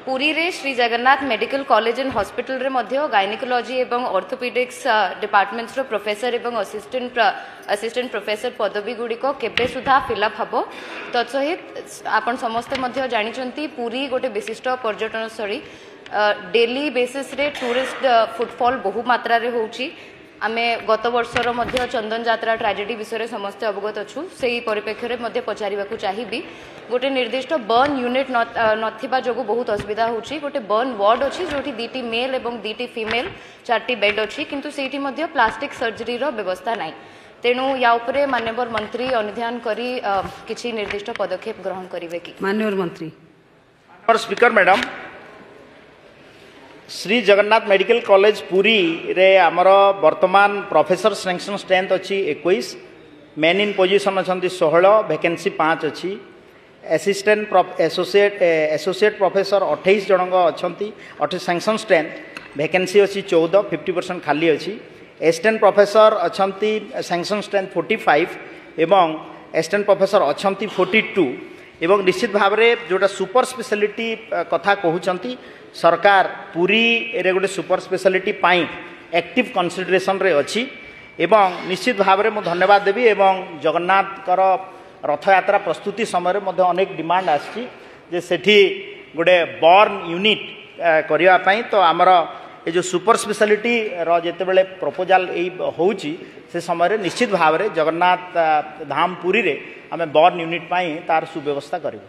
पुरी रे Shri Jagannath medical college and hospital रे मध्य gynaecology एवं ऑर्थोपेडिक्स डिपार्टमेंट्स रो प्रोफेसर एवं असिस्टेंट प्रोफेसर पदवी गुड़िक केबे सुधा फिलअप हबो तत्सहित आपण समस्ते मध्य जानिचंती पुरी गोटे विशिष्ट पर्यटन स्थली डेली बेसिस रे टूरिस्ट फुटफॉल बहु मात्रा रे होउची आमे गत वर्षर मध्य चंदन यात्रा ट्रेजेडी विषय समस्ते अवगत अच्छु से परिप्रेक्षी में पचारिबा चाहिए गोटे निर्दिष्ट बर्न यूनिट नथिबा जोगु बहुत असुविधा होची गोटे बर्न वार्ड अच्छी जो दीटी मेल एवं दीटी फीमेल 4टी बेड अच्छी किंतु सेठी मध्य प्लास्टिक सर्जरी रो व्यवस्था नाही तेणु या उपरे माननीय मंत्री अनुध्यान करी किछि निर्दिष्ट पदक्षेप ग्रहण करिवे कि माननीय मंत्री speaker madam Shri Jagannath medical college Puri रे आमर वर्तमान प्रोफेसर सिलेक्शन स्ट्रेंथ अच्छी 21 मेन इन पोजिशन अच्छा 16 वैकेंसी 5 अच्छी असिस्टेंट एसोसिएट प्रोफेसर 28 जन अच्छा सैंक्शन स्ट्रेंथ वैकेंसी अच्छी 14 50% खाली अच्छी असिस्टेंट प्रोफेसर अच्छा सैंक्शन स्ट्रेंथ 45 एवं असिस्टेंट प्रोफेसर अच्छा 42 एवं निश्चित भाव में जोटा सुपर स्पेशलिटी कथा कहते सरकार पुरी रे गोटे सुपर स्पेशलिटी पाई एक्टिव कंसिडरेशन रे अच्छी एवं निश्चित भाव में मुझे धन्यवाद देवी एवं जगन्नाथ रथ यात्रा प्रस्तुति समय में अनेक डिमांड आसी जे सेठी गोटे बर्न यूनिट करने तो आमर ये जो सुपर स्पेशलिटी जिते बड़े प्रपोजाल होउची से समय निश्चित भाव में जगन्नाथ धाम पुरी रे आम बर्न यूनिट पाई तार सुव्यवस्था करूँ।